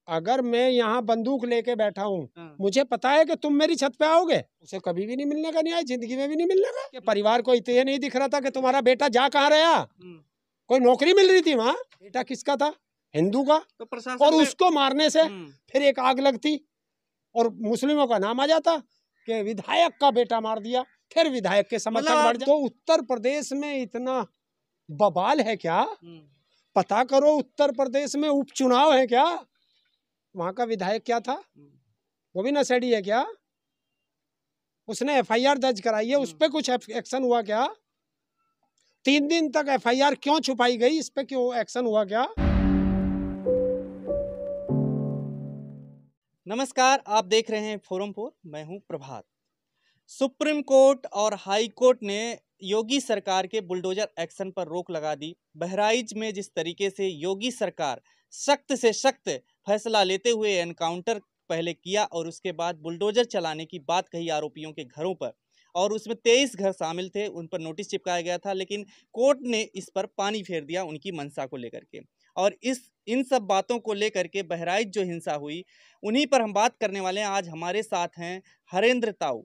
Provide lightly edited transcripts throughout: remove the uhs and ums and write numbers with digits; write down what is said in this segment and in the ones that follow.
अगर मैं यहाँ बंदूक लेके बैठा हूँ, मुझे पता है कि तुम मेरी छत पे आओगे, उसे कभी भी नहीं मिलने का न्याय, जिंदगी में भी नहीं मिलने का। कि परिवार को इतना नहीं दिख रहा था कि तुम्हारा बेटा जा कहाँ रहा, कोई नौकरी मिल रही थी वहाँ, बेटा किसका था, हिंदू का, तो प्रशासन और उसको मारने से फिर एक आग लगती और मुस्लिमों का नाम आ जाता कि विधायक का बेटा मार दिया, फिर विधायक के समर्थक बढ़ जाते। तो उत्तर प्रदेश में इतना बवाल है क्या, पता करो। उत्तर प्रदेश में उपचुनाव है क्या, वहां का विधायक क्या था, वो भी नशेड़ी है क्या, उसने एफआईआर दर्ज कराई है, उस पर कुछ एक्शन हुआ क्या, 3 दिन तक एफआईआर क्यों छुपाई गई, इस पे क्यों एक्शन हुआ क्या। नमस्कार, आप देख रहे हैं फोरम 4, मैं हूं प्रभात। सुप्रीम कोर्ट और हाई कोर्ट ने योगी सरकार के बुलडोजर एक्शन पर रोक लगा दी। बहराइच में जिस तरीके से योगी सरकार सख्त से सख्त फैसला लेते हुए एनकाउंटर पहले किया और उसके बाद बुलडोजर चलाने की बात कही आरोपियों के घरों पर, और उसमें 23 घर शामिल थे, उन पर नोटिस चिपकाया गया था, लेकिन कोर्ट ने इस पर पानी फेर दिया उनकी मंशा को लेकर के। और इन सब बातों को लेकर के बहराइच जो हिंसा हुई, उन्हीं पर हम बात करने वाले हैं। आज हमारे साथ हैं हरेंद्र ताऊ।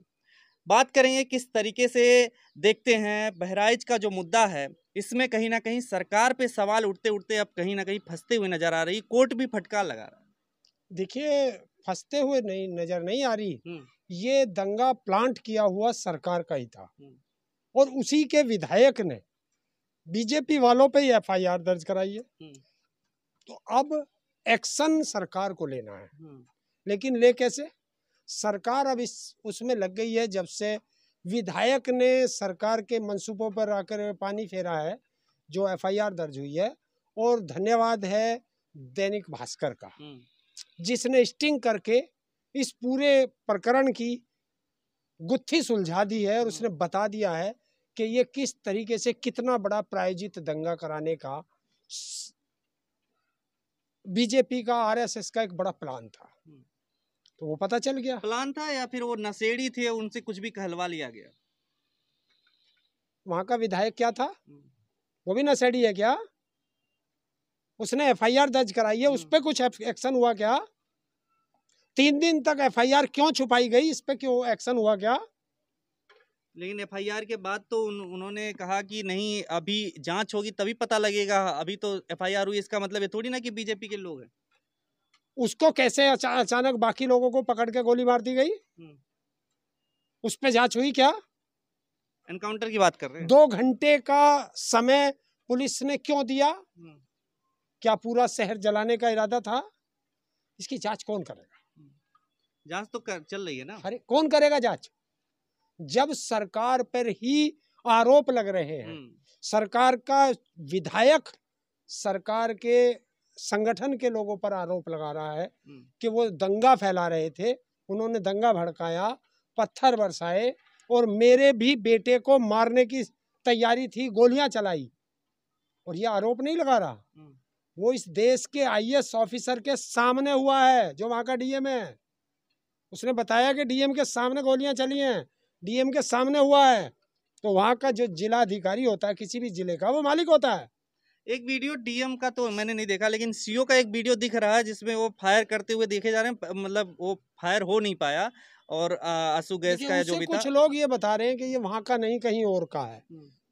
बात करेंगे किस तरीके से देखते हैं बहराइच का जो मुद्दा है, इसमें कहीं ना कहीं सरकार पे सवाल उठते उठते अब कहीं ना कहीं फंसते हुए नजर आ रही, कोर्ट भी फटकार लगा रहा है। देखिए, फंसते हुए नहीं नजर नहीं आ रही, ये दंगा प्लांट किया हुआ सरकार का ही था, और उसी के विधायक ने बीजेपी वालों पे ही एफआईआर दर्ज कराई है। तो अब एक्शन सरकार को लेना है, लेकिन ले कैसे, सरकार अब उसमें लग गई है जब से विधायक ने सरकार के मंसूबों पर आकर पानी फेरा है, जो एफआईआर दर्ज हुई है। और धन्यवाद है दैनिक भास्कर का, जिसने स्टिंग करके इस पूरे प्रकरण की गुत्थी सुलझा दी है, और उसने बता दिया है कि ये किस तरीके से कितना बड़ा प्रायोजित दंगा कराने का बीजेपी का, आरएसएस का एक बड़ा प्लान था। तो वो पता चल गया, प्लान था या फिर वो नशेड़ी थे, उनसे कुछ भी कहलवा लिया गया। वहां का विधायक क्या था, वो भी नशेड़ी है क्या, उसने एफआईआर दर्ज कराई है, उस पे कुछ एक्शन हुआ क्या, 3 दिन तक एफआईआर क्यों छुपाई गई, इस पे क्यों एक्शन हुआ क्या। लेकिन एफआईआर के बाद तो उन्होंने कहा कि नहीं, अभी जांच होगी तभी पता लगेगा, अभी तो एफआईआर हुई, इसका मतलब ये थोड़ी ना कि बीजेपी के लोग हैं। उसको कैसे अचानक बाकी लोगों को पकड़ के गोली मार दी गई, उस पे जांच हुई क्या। एनकाउंटर की बात कर रहे हैं। 2 घंटे का समय पुलिस ने क्यों दिया, क्या पूरा शहर जलाने का इरादा था, इसकी जांच कौन करेगा। जांच तो चल रही है ना। अरे कौन करेगा जांच, जब सरकार पर ही आरोप लग रहे हैं, सरकार का विधायक सरकार के संगठन के लोगों पर आरोप लगा रहा है कि वो दंगा फैला रहे थे, उन्होंने दंगा भड़काया, पत्थर बरसाए, और मेरे भी बेटे को मारने की तैयारी थी, गोलियां चलाई, और ये आरोप नहीं लगा रहा, वो इस देश के आईएएस ऑफिसर के सामने हुआ है, जो वहां का डीएम है। उसने बताया कि डीएम के सामने गोलियां चली हैं, डीएम के सामने हुआ है। तो वहां का जो जिला अधिकारी होता है किसी भी जिले का, वो मालिक होता है। एक वीडियो डीएम का तो मैंने नहीं देखा, लेकिन सीओ का एक वीडियो दिख रहा है जिसमें वो फायर करते हुए देखे जा रहे हैं, मतलब वो फायर हो नहीं पाया, और आंसू गैस का जो भी था। कुछ लोग ये बता रहे हैं कि ये वहां का नहीं कहीं और का है,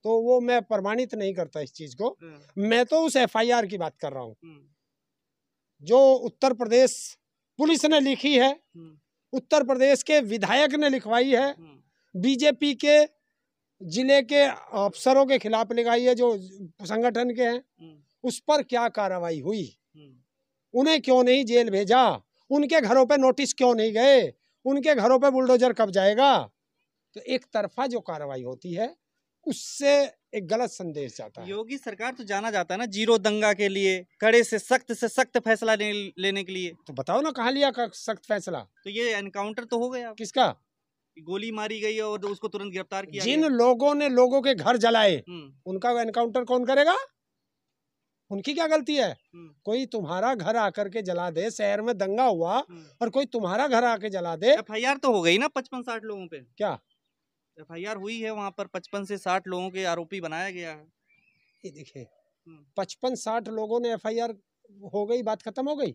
तो वो मैं प्रमाणित नहीं करता इस चीज को। मैं तो उस एफआईआर की बात कर रहा हूँ जो उत्तर प्रदेश पुलिस ने लिखी है, उत्तर प्रदेश के विधायक ने लिखवाई है, बीजेपी के जिले के अफसरों के खिलाफ लगाई है जो संगठन के हैं। उस पर क्या कार्रवाई हुई, उन्हें क्यों नहीं जेल भेजा, उनके घरों पे नोटिस क्यों नहीं गए, उनके घरों पे बुलडोजर कब जाएगा। तो एक तरफा जो कार्रवाई होती है उससे एक गलत संदेश जाता है। योगी सरकार तो जाना जाता है ना जीरो दंगा के लिए, कड़े से सख्त फैसला लेने के लिए। तो बताओ ना कहाँ लिया सख्त फैसला। तो ये एनकाउंटर तो हो गया, किसका, गोली मारी गई और उसको तुरंत गिरफ्तार किया जिन गया। लोगों ने लोगों के घर जलाए उनका एनकाउंटर कौन करेगा, उनकी क्या गलती है। कोई तुम्हारा घर आकर के जला दे, शहर में दंगा हुआ और कोई तुम्हारा घर आके जला दे। एफआईआर तो हो गई ना 55-60 लोगों पे। क्या एफआईआर हुई है वहां पर, 55 से 60 लोगों के आरोपी बनाया गया है। ये देखिए 55-60 लोगों ने एफआईआर हो गई, बात खत्म हो गई।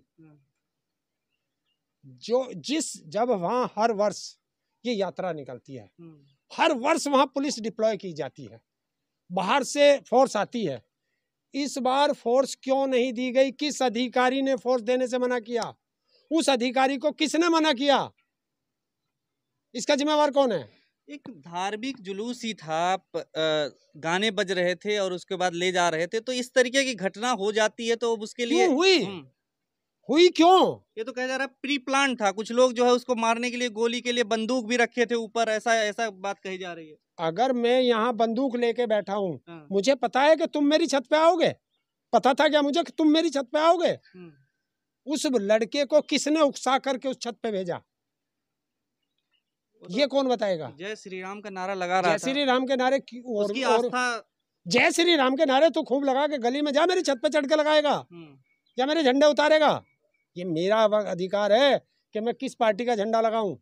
जब वहाँ हर वर्ष ये यात्रा निकलती है, हर वर्ष वहाँ पुलिस डिप्लॉय की जाती है, बाहर से फोर्स आती है। इस बार फोर्स क्यों नहीं दी गई? किस अधिकारी ने फोर्स देने से मना किया? उस अधिकारी को किसने मना किया? इसका जिम्मेवार कौन है? एक धार्मिक जुलूस ही था, गाने बज रहे थे और उसके बाद ले जा रहे थे, तो इस तरीके की घटना हो जाती है तो उसके लिए हुई क्यों? ये तो कहा जा रहा है प्री प्लान था। कुछ लोग जो है उसको मारने के लिए, गोली के लिए बंदूक भी रखे थे ऊपर, ऐसा बात कही जा रही है। अगर मैं यहाँ बंदूक लेके बैठा हूँ, मुझे पता है कि तुम मेरी छत पे आओगे। पता था क्या मुझे कि तुम मेरी छत पे आओगे? उस लड़के को किसने उकसा करके उस छत पे भेजा? ये कौन बताएगा? जय श्री राम का नारा लगा रहा था। जय श्री राम के नारे उसकी आस्था, जय श्री राम के नारे तो खूब लगा के गली में जा, मेरी छत पे चढ़ के लगाएगा या मेरे झंडे उतारेगा? ये मेरा अधिकार है कि मैं किस पार्टी का झंडा लगाऊं,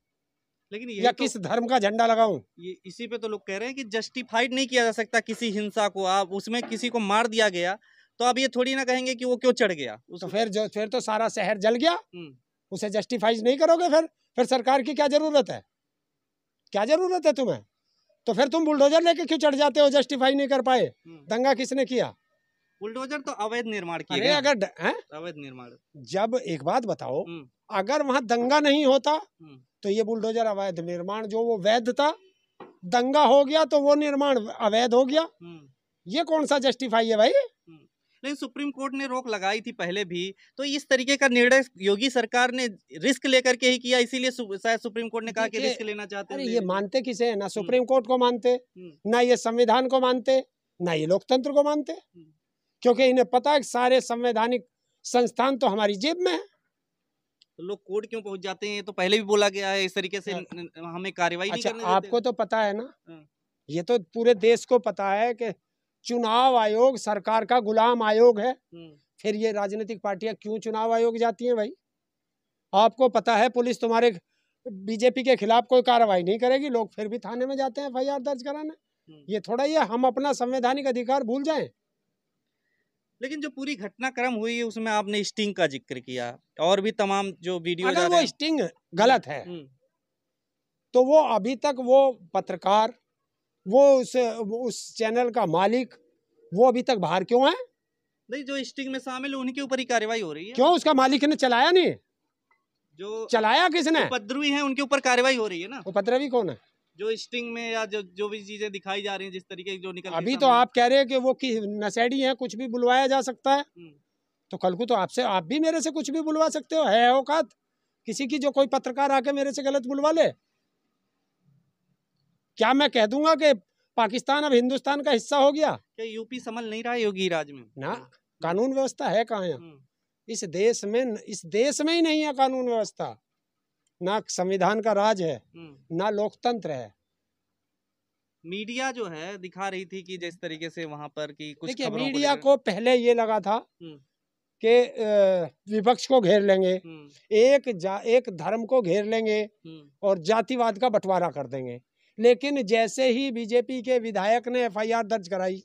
लेकिन या किस धर्म का झंडा लगाऊं। ये इसी पे तो लोग कह रहे हैं कि जस्टिफाइड नहीं किया जा सकता किसी हिंसा को। आप उसमें किसी को मार दिया गया तो आप ये थोड़ी ना कहेंगे कि वो क्यों चढ़ गया। तो फिर तो सारा शहर जल गया, उसे जस्टिफाई नहीं करोगे? फिर सरकार की क्या जरूरत है? क्या जरूरत है तुम्हें? तो फिर तुम बुलडोजर लेके क्यों चढ़ जाते हो? जस्टिफाई नहीं कर पाए। दंगा किसने किया? बुलडोजर तो अवैध निर्माण किया गया। अगर अवैध निर्माण, जब एक बात बताओ, अगर वहां दंगा नहीं होता तो ये बुलडोजर अवैध निर्माण जो वो वैध था, दंगा हो गया तो वो निर्माण अवैध हो गया। ये कौन सा जस्टिफाई है भाई? लेकिन सुप्रीम कोर्ट ने रोक लगाई थी पहले भी, तो इस तरीके का निर्णय योगी सरकार ने रिस्क लेकर के ही किया, इसीलिए शायद सुप्रीम कोर्ट ने कहा कि रिस्क लेना चाहते हैं। ये मानते किसे है? ना सुप्रीम कोर्ट को मानते, ना ये संविधान को मानते, ना ये लोकतंत्र को मानते, क्योंकि इन्हें पता है सारे संवैधानिक संस्थान तो हमारी जेब में है। तो लोग कोर्ट क्यों पहुंच जाते हैं? ये तो पहले भी बोला गया है इस तरीके से हमें कार्रवाई नहीं करने देते। आपको तो पता है ना, ये तो पूरे देश को पता है कि चुनाव आयोग सरकार का गुलाम आयोग है। फिर ये राजनीतिक पार्टियां क्यों चुनाव आयोग जाती हैं भाई? आपको पता है पुलिस तुम्हारे बीजेपी के खिलाफ कोई कार्रवाई नहीं करेगी, लोग फिर भी थाने में जाते हैं एफआईआर दर्ज कराने। ये थोड़ा ये हम अपना संवैधानिक अधिकार भूल जाएं। लेकिन जो पूरी घटनाक्रम हुई है उसमें आपने स्टिंग का जिक्र किया और भी तमाम जो वीडियो, अगर वो स्टिंग गलत है तो वो अभी तक वो पत्रकार, वो उस चैनल का मालिक, वो अभी तक बाहर क्यों है? नहीं, जो स्टिंग में शामिल है उनके ऊपर ही कार्रवाई हो रही है। क्यों? उसका मालिक ने चलाया नहीं? जो चलाया किसने? उपद्रवी हैं उनके ऊपर कार्रवाई हो रही है ना। उपद्रवी कौन है? जो स्टिंग में या जो भी चीजें दिखाई जा रही हैं, जिस तरीके की जो निकल, अभी तो आप कह रहे हैं कि वो नशेड़ी है, कुछ भी बुलवाया जा सकता है। तो कल को तो आप भी मेरे से कुछ भी बुलवा सकते हो। है औकात किसी की जो कोई पत्रकार आके मेरे से गलत बुलवा ले? क्या मैं कह दूंगा कि पाकिस्तान अब हिंदुस्तान का हिस्सा हो गया? क्या यूपी संभल नहीं रहा योगी राज में? ना, कानून व्यवस्था है कहाँ यहाँ? इस देश में ही नहीं है कानून व्यवस्था। ना संविधान का राज है, ना लोकतंत्र है। मीडिया जो है दिखा रही थी कि जिस तरीके से वहां पर की कुछ देखिए, मीडिया को पहले ये लगा था कि विपक्ष को घेर लेंगे, एक धर्म को घेर लेंगे और जातिवाद का बंटवारा कर देंगे। लेकिन जैसे ही बीजेपी के विधायक ने एफआईआर दर्ज कराई,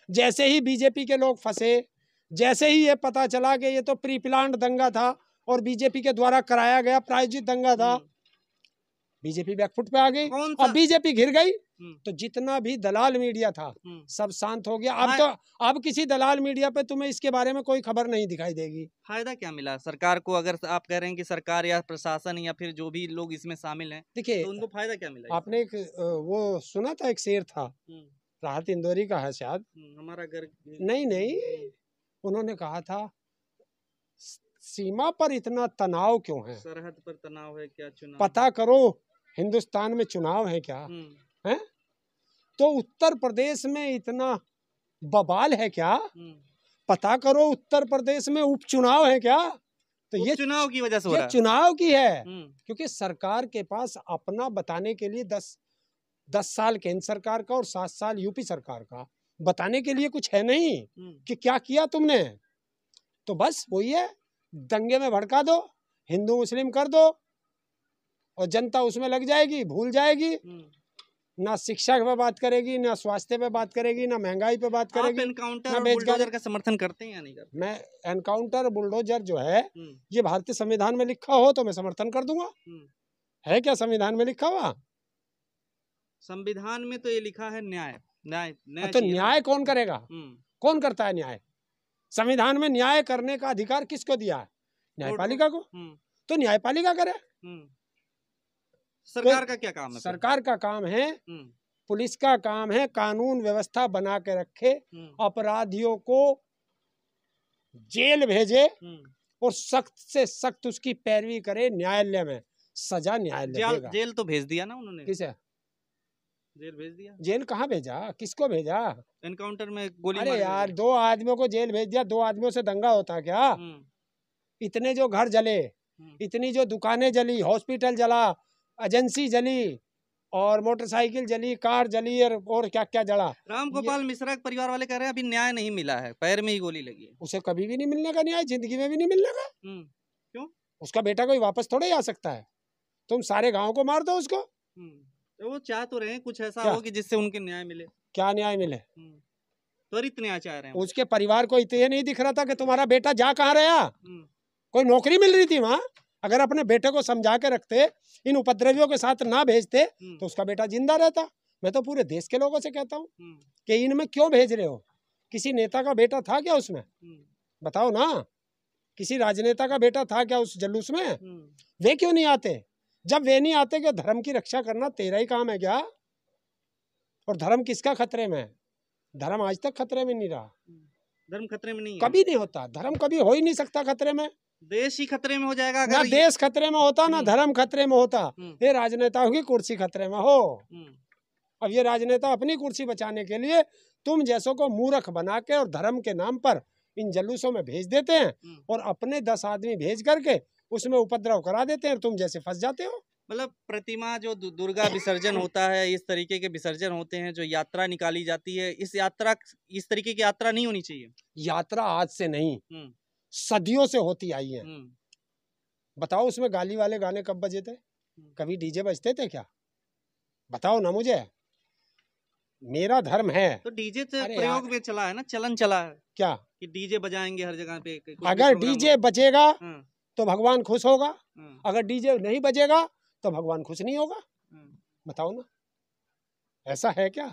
जैसे ही बीजेपी के लोग फंसे, जैसे ही ये पता चला कि ये तो प्री प्लान्ड दंगा था और बीजेपी के द्वारा कराया गया प्रायोजित दंगा था, बीजेपी बैकफुट पे आ गई और बीजेपी घिर गई। तो जितना भी दलाल मीडिया था सब शांत हो गया। अब किसी दलाल मीडिया पे तुम्हें इसके बारे में कोई खबर नहीं दिखाई देगी। फायदा क्या मिला सरकार को? अगर आप कह रहे हैं कि सरकार या प्रशासन या फिर जो भी लोग इसमें शामिल हैं, देखिए तो उनको फायदा क्या मिला? आपने एक वो सुना था, एक शेर था, राहत इंदौरी का है शायद, हमारा घर नहीं, उन्होंने कहा था सीमा पर इतना तनाव क्यों है? सरहद पर तनाव है क्या? चुनाव पता करो हिंदुस्तान में चुनाव है क्या? है? तो उत्तर प्रदेश में इतना बवाल है क्या? पता करो उत्तर प्रदेश में उपचुनाव है क्या? तो ये चुनाव की वजह से हो रहा है। चुनाव की है, क्योंकि सरकार के पास अपना बताने के लिए 10 साल केंद्र सरकार का और 7 साल यूपी सरकार का बताने के लिए कुछ है नहीं कि क्या किया तुमने। तो बस वही है, दंगे में भड़का दो, हिंदू मुस्लिम कर दो और जनता उसमें लग जाएगी, भूल जाएगी। ना शिक्षा पे बात करेगी, ना स्वास्थ्य पे बात करेगी, ना महंगाई पे बात आप करेगी। एनकाउंटर और बुलडोजर का समर्थन करते हैं या नहीं करते? मैं एनकाउंटर बुलडोजर जो है ये भारतीय संविधान में लिखा हो तो मैं समर्थन कर दूंगा। है क्या संविधान में लिखा हुआ? संविधान में तो ये लिखा है न्याय, न्याय न्याय तो चाहिए ना। न्याय कौन करेगा? कौन करता है न्याय? संविधान में न्याय करने का अधिकार किसको दिया है? न्यायपालिका को। तो न्यायपालिका करे। सरकार का क्या काम है? सरकार का काम है, पुलिस का काम है कानून व्यवस्था बना के रखे, अपराधियों को जेल भेजे और सख्त से सख्त उसकी पैरवी करे, न्यायालय में सजा न्यायालय देगा। जेल तो भेज दिया ना उन्होंने। किसे जेल भेज दिया? जेल कहाँ भेजा? किसको भेजा? एनकाउंटर में गोली अरे यार 2 आदमियों को जेल भेज दिया। 2 आदमियों से दंगा होता क्या? इतने जो घर जले, इतनी जो दुकानें जली, हॉस्पिटल जला, एजेंसी जली और मोटरसाइकिल जली, कार जली और क्या क्या जला। राम गोपाल मिश्रा के परिवार वाले कह रहे हैं अभी न्याय नहीं मिला है, पैर में ही गोली लगी है। उसे कभी भी नहीं मिलने का न्याय, जिंदगी में भी नहीं मिलने का। क्यों? उसका बेटा कोई वापस थोड़े आ सकता है। तुम सारे गांव को मार दो उसको। तो वो चाह तो रहे हैं कुछ ऐसा हो कि जिससे उनके न्याय मिले। क्या न्याय मिले? त्वरित न्याय चाह रहे हैं। उसके परिवार को इतने नहीं दिख रहा था कि तुम्हारा बेटा जा कहाँ रहा? कोई नौकरी मिल रही थी वहां? अगर अपने बेटे को समझा के रखते, इन उपद्रवियों के साथ ना भेजते तो उसका बेटा जिंदा रहता। मैं तो पूरे देश के लोगों से कहता हूँ कि इनमें क्यों भेज रहे हो? किसी नेता का बेटा था क्या उसमें? बताओ ना। किसी राजनेता का बेटा था क्या उस जुलूस में? वे क्यों नहीं आते? जब वे नहीं आते कि धर्म की रक्षा करना तेरा ही काम है क्या? और धर्म किसका खतरे में है? धर्म आज तक खतरे में नहीं रहा। धर्म खतरे में नहीं है। कभी नहीं होता। धर्म कभी हो ही नहीं सकता खतरे में। देश ही खतरे में हो जाएगा अगर ना देश खतरे में होता, ना धर्म खतरे में होता। ये राजनेताओं की कुर्सी खतरे में हो। अब ये राजनेता अपनी कुर्सी बचाने के लिए तुम जैसों को मूर्ख बना के और धर्म के नाम पर इन जलूसों में भेज देते हैं और अपने 10 आदमी भेज करके उसमें उपद्रव करा देते हैं, तुम जैसे फंस जाते हो। मतलब प्रतिमा जो दुर्गा विसर्जन होता है, इस तरीके के विसर्जन होते हैं, जो यात्रा निकाली जाती है, इस तरीके की यात्रा नहीं होनी चाहिए। यात्रा आज से नहीं, सदियों से होती आई है। बताओ उसमें गाली वाले गाने कब बजे थे? कभी डीजे बजते थे क्या? बताओ ना मुझे। मेरा धर्म है तो डीजे प्रयोग में चला है ना, चलन चला है क्या कि डीजे बजाएंगे हर जगह पे। अगर डीजे बजेगा तो भगवान खुश होगा, अगर डीजे नहीं बजेगा तो भगवान खुश नहीं होगा। बताओ ना, ऐसा है क्या?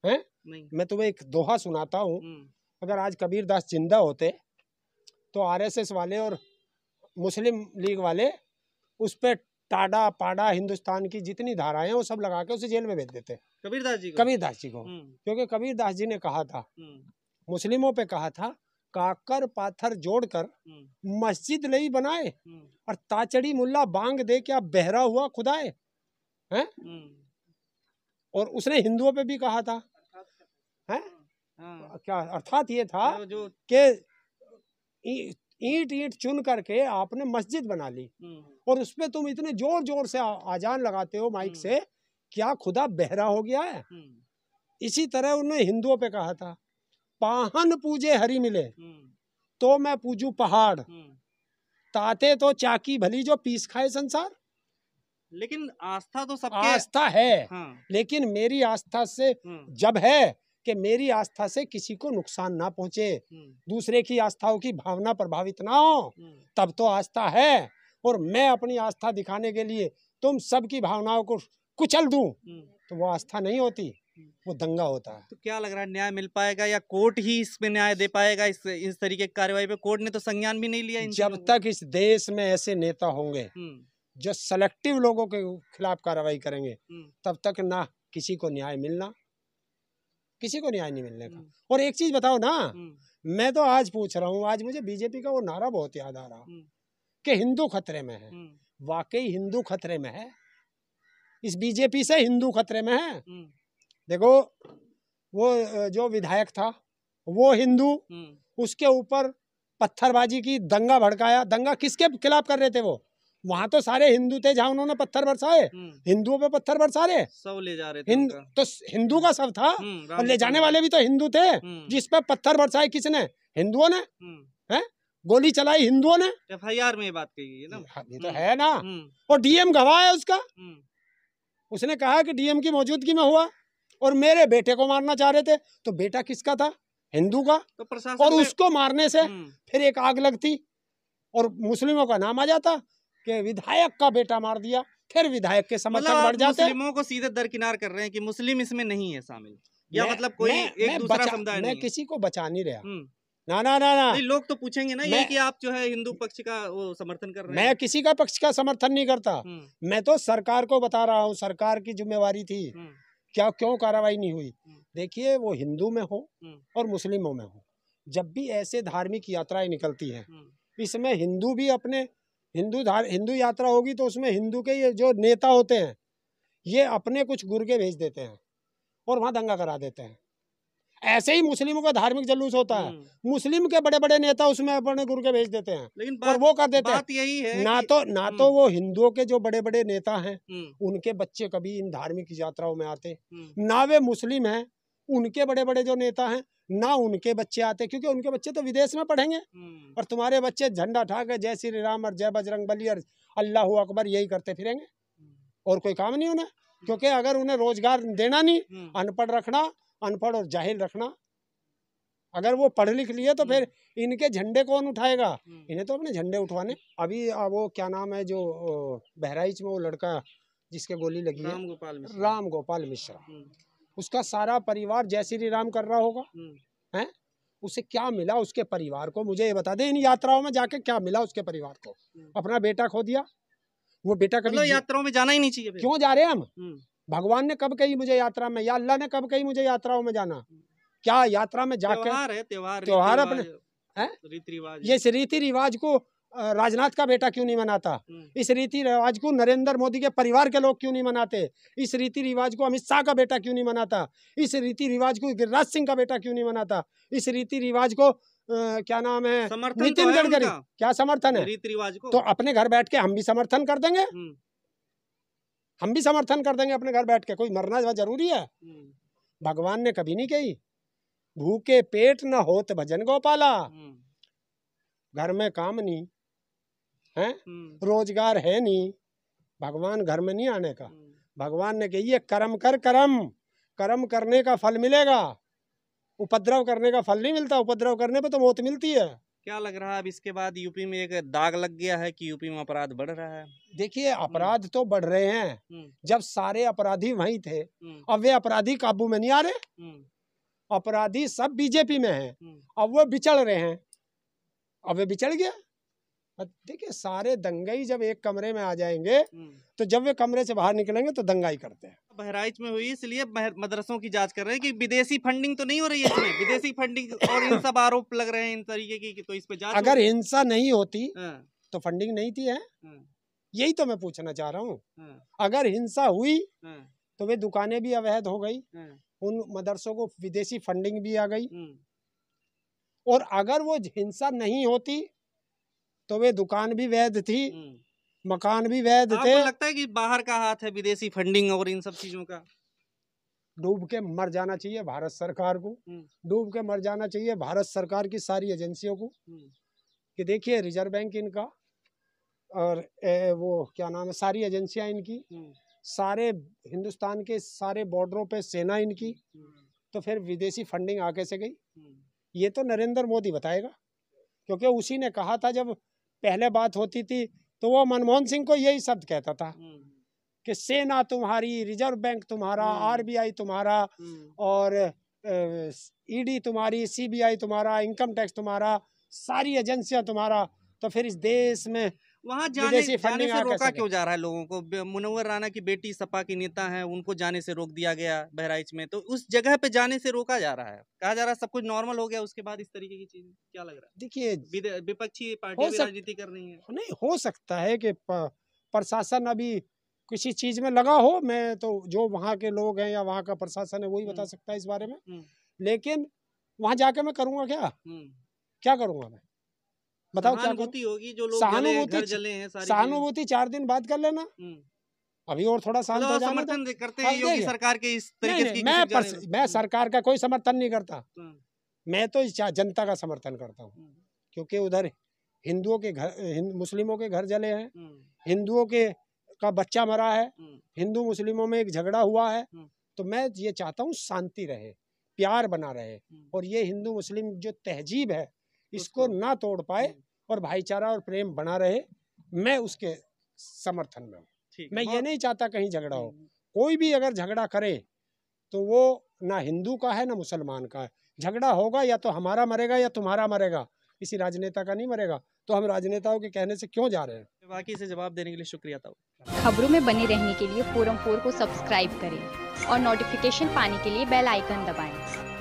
है? नहीं। मैं तुम्हें एक दोहा सुनाता हूँ। अगर आज कबीर दास जिंदा होते तो आरएसएस वाले और मुस्लिम लीग वाले उस पे टाडा पाडा हिंदुस्तान की जितनी धाराएं वो सब लगा के उसे जेल में भेज देते। कबीरदास जी को। क्योंकि कबीरदास जी ने कहा था, मुस्लिमों पे कहा था, काकर पाथर जोड़कर मस्जिद लई बनाए और ताचड़ी मुल्ला बांग दे क्या बहरा हुआ खुदाए। हैं? और उसने हिंदुओं पे भी कहा था, हैं? क्या अर्थात ये था कि ईंट ईंट चुन करके आपने मस्जिद बना ली और उसपे तुम इतने जोर जोर से आजान लगाते हो माइक से, क्या खुदा बहरा हो गया है? इसी तरह उन्होंने हिंदुओं पे कहा था, पाहन पूजे हरि मिले तो मैं पूजू पहाड़, ताते तो चाकी भली जो पीस खाए संसार। लेकिन आस्था तो सबके आस्था है। लेकिन मेरी आस्था से जब है कि मेरी आस्था से किसी को नुकसान ना पहुंचे, दूसरे की आस्थाओं की भावना प्रभावित ना हो, तब तो आस्था है। और मैं अपनी आस्था दिखाने के लिए तुम सबकी भावनाओं को कुचल दूं तो वो आस्था नहीं होती, वो दंगा होता है। तो क्या लग रहा है, न्याय मिल पाएगा या कोर्ट ही इस पे न्याय दे पाएगा? इस तरीके की कार्रवाई पे कोर्ट ने तो संज्ञान भी नहीं लिया। जब तक इस देश में ऐसे नेता होंगे जो सेलेक्टिव लोगों के खिलाफ कार्रवाई करेंगे, तब तक ना किसी को न्याय मिलना, किसी को न्याय नहीं मिलने का। और एक चीज बताओ ना, मैं तो आज पूछ रहा हूँ, आज मुझे बीजेपी का वो नारा बहुत याद आ रहा कि हिंदू खतरे में है। वाकई हिंदू खतरे में है, इस बीजेपी से हिंदू खतरे में है। देखो वो जो विधायक था वो हिंदू, उसके ऊपर पत्थरबाजी की, दंगा भड़काया। दंगा किसके खिलाफ कर रहे थे? वो वहां तो सारे हिंदू थे जहां उन्होंने पत्थर बरसाए, हिंदुओं पे पत्थर बरसा रहे, सब ले जा रहे थे। तो हिंदू का सब था और ले जाने वाले भी तो हिंदू थे। जिस पे पत्थर बरसाए किसने? हिंदुओं ने। हैं? गोली चलाई हिंदुओं ने। FIR में ये बात कही है ना, ये तो है ना। और DM गवाह है उसका, उसने कहा कि डीएम की मौजूदगी में हुआ और मेरे बेटे को मारना चाह रहे थे। तो बेटा किसका था? हिंदू का। तो प्रशासन और उसको मारने से फिर एक आग लगती और मुस्लिमों का नाम आ जाता कि विधायक का बेटा मार दिया, फिर विधायक के समर्थक बढ़ जाते। मुस्लिमों को सीधे दरकिनार कर रहे हैं कि मुस्लिम इसमें नहीं है शामिल, या मतलब कोई एक दूसरा समुदाय नहीं है। मैं किसी को बचा नहीं रहा। ना ना ना ना, लोग तो पूछेंगे ना ये कि आप जो है हिंदू पक्ष का वो समर्थन कर रहे हैं। मैं किसी का पक्ष का समर्थन नहीं करता। मैं तो सरकार को बता रहा हूँ, सरकार की जिम्मेवारी थी, क्या क्यों कार्रवाई नहीं हुई। देखिए, वो हिंदू में हो और मुस्लिमों में हो, जब भी ऐसे धार्मिक यात्राएं निकलती हैं, इसमें हिंदू भी अपने हिंदू यात्रा होगी तो उसमें हिंदू के ये जो नेता होते हैं ये अपने कुछ गुर्गे भेज देते हैं और वहां दंगा करा देते हैं। ऐसे ही मुस्लिमों का धार्मिक जुलूस होता है, मुस्लिम के बड़े बड़े नेता उसमें अपने गुर्गे भेज देते हैं, लेकिन और वो कर देते हैं। बात यही है ना तो वो हिंदुओं के जो बड़े बड़े नेता हैं उनके बच्चे कभी इन धार्मिक यात्राओं में आते, ना वे मुस्लिम हैं उनके बड़े बड़े जो नेता हैं ना उनके बच्चे आते, क्योंकि उनके बच्चे तो विदेश में पढ़ेंगे और तुम्हारे बच्चे झंडा उठा के जय श्री राम और जय बजरंग बली और अल्लाह अकबर यही करते फिरेंगे और कोई काम नहीं उन्हें। क्योंकि अगर उन्हें रोजगार देना नहीं, अनपढ़ रखना, अनपढ़ और जाहिल रखना, अगर वो पढ़ लिख लिए तो फिर इनके झंडे कौन उठाएगा? इन्हें तो अपने झंडे उठवाने। अभी वो क्या नाम है जो बहराइच में वो लड़का जिसके गोली लगी है, राम गोपाल मिश्रा, उसका सारा परिवार जय श्री राम कर रहा होगा, हैं? उसे क्या मिला उसके परिवार को? मुझे ये बता दे, इन यात्राओं में जाके क्या मिला उसके परिवार को? अपना बेटा खो दिया। वो बेटा कभी यात्राओं में जाना ही नहीं चाहिए। क्यों जा रहे हैं हम? भगवान ने कब कही मुझे यात्रा में, या अल्लाह ने कब कही मुझे यात्राओं में जाना? क्या यात्रा में जाकर त्योहार अपने रीति रिवाज, ये रीति रिवाज को राजनाथ का बेटा क्यों नहीं मनाता? इस रीति रिवाज को नरेंद्र मोदी के परिवार के लोग क्यों नहीं मनाते? इस रीति रिवाज को अमित शाह का बेटा क्यों नहीं मनाता? इस रीति रिवाज को गिरिराज सिंह का बेटा क्यों नहीं मनाता? इस रीति रिवाज को क्या नाम है, नितिन गडकरी, क्या समर्थन है रीति रिवाज को? तो अपने घर बैठ के हम भी समर्थन कर देंगे, हम भी समर्थन कर देंगे अपने घर बैठ के। कोई मरना जरूरी है? भगवान ने कभी नहीं कही भूखे पेट न होत भजन गोपाला, घर में काम नहीं है, रोजगार है नहीं, भगवान घर में नहीं आने का। भगवान ने कही कर्म कर, कर्म करने का फल मिलेगा, उपद्रव करने का फल नहीं मिलता। उपद्रव करने पे तो मौत मिलती है। क्या लग रहा है अब इसके बाद यूपी में एक दाग लग गया है कि यूपी में अपराध बढ़ रहा है? देखिए, अपराध तो बढ़ रहे हैं, जब सारे अपराधी वहीं थे, अब वे अपराधी काबू में नहीं आ रहे। अपराधी सब बीजेपी में हैं, अब वो बिचड़ रहे हैं, अब वे बिचड़ गया। देखिए, सारे दंगाई जब एक कमरे में आ जाएंगे तो जब वे कमरे से बाहर निकलेंगे तो दंगाई करते हैं। बहराइच में हुई इसलिए मदरसों की जांच कर रहे हैं कि विदेशी फंडिंग तो नहीं हो रही है इसमें, विदेशी फंडिंग और इन सब आरोप लग रहे हैं इन तरीके की, तो इस पे जांच। अगर हिंसा नहीं होती तो फंडिंग नहीं थी, है? यही तो मैं पूछना चाह रहा हूँ। अगर हिंसा हुई तो वे दुकानें भी अवैध हो गई, उन मदरसों को विदेशी फंडिंग भी आ गई, और अगर वो हिंसा नहीं होती तो वे दुकान भी वैध थी, मकान भी वैध थे। आपको लगता है कि बाहर का हाथ है विदेशी फंडिंग और इन सब चीजों का? डूब के मर जाना चाहिए भारत सरकार को, डूब के मर जाना चाहिए भारत सरकार की सारी एजेंसियों को। कि देखिए, रिजर्व बैंक इनका और वो क्या नाम है, सारी एजेंसियां इनकी, सारे हिंदुस्तान के सारे बॉर्डरों पे सेना इनकी, तो फिर विदेशी फंडिंग आ कैसे गई? ये तो नरेंद्र मोदी बताएगा, क्योंकि उसी ने कहा था जब पहले बात होती थी तो वो मनमोहन सिंह को यही शब्द कहता था कि सेना तुम्हारी, रिजर्व बैंक तुम्हारा, आरबीआई तुम्हारा, और ईडी तुम्हारी, सीबीआई तुम्हारा, इनकम टैक्स तुम्हारा, सारी एजेंसियां तुम्हारा। तो फिर इस देश में वहाँ जाने से रोका क्यों जा रहा है लोगों को? मुनव्वर राणा की बेटी सपा की नेता हैं, उनको जाने से रोक दिया गया बहराइच में, तो उस जगह पे जाने से रोका जा रहा है, कहा जा रहा है सब कुछ नॉर्मल हो गया, उसके बाद इस तरीके की चीज क्या लग रहा है? देखिए, विपक्षी पार्टी भी राजनीति कर रही है। नहीं, हो सकता है कि प्रशासन अभी किसी चीज में लगा हो, मैं तो जो वहाँ के लोग हैं या वहाँ का प्रशासन है वही बता सकता है इस बारे में। लेकिन वहाँ जाके मैं करूँगा क्या करूँगा मैं? बताओ, क्या होगी? जो लोग जले हैं, सहानुभूति 4 दिन बाद कर लेना, अभी और थोड़ा शांत हो जाना। समर्थन करते हैं योगी सरकार के इस तरीके की? मैं सरकार का कोई समर्थन नहीं करता, मैं तो जनता का समर्थन करता हूँ, क्योंकि उधर हिंदुओं के घर, मुस्लिमों के घर जले हैं, हिंदुओं के का बच्चा मरा है, हिंदू मुस्लिमों में एक झगड़ा हुआ है, तो मैं ये चाहता हूँ शांति रहे, प्यार बना रहे, और ये हिंदू मुस्लिम जो तहजीब है इसको ना तोड़ पाए और भाईचारा और प्रेम बना रहे। मैं उसके समर्थन में हूँ। मैं ये नहीं चाहता कहीं झगड़ा हो। कोई भी अगर झगड़ा करे तो वो ना हिंदू का है ना मुसलमान का है। झगड़ा होगा या तो हमारा मरेगा या तुम्हारा मरेगा, किसी राजनेता का नहीं मरेगा। तो हम राजनेताओं के कहने से क्यों जा रहे हैं। बाकी से जवाब देने के लिए शुक्रिया ताऊ। खबरों में बने रहने के लिए फोरम 4 को सब्सक्राइब करें और नोटिफिकेशन पाने के लिए बेल आइकन दबाएं।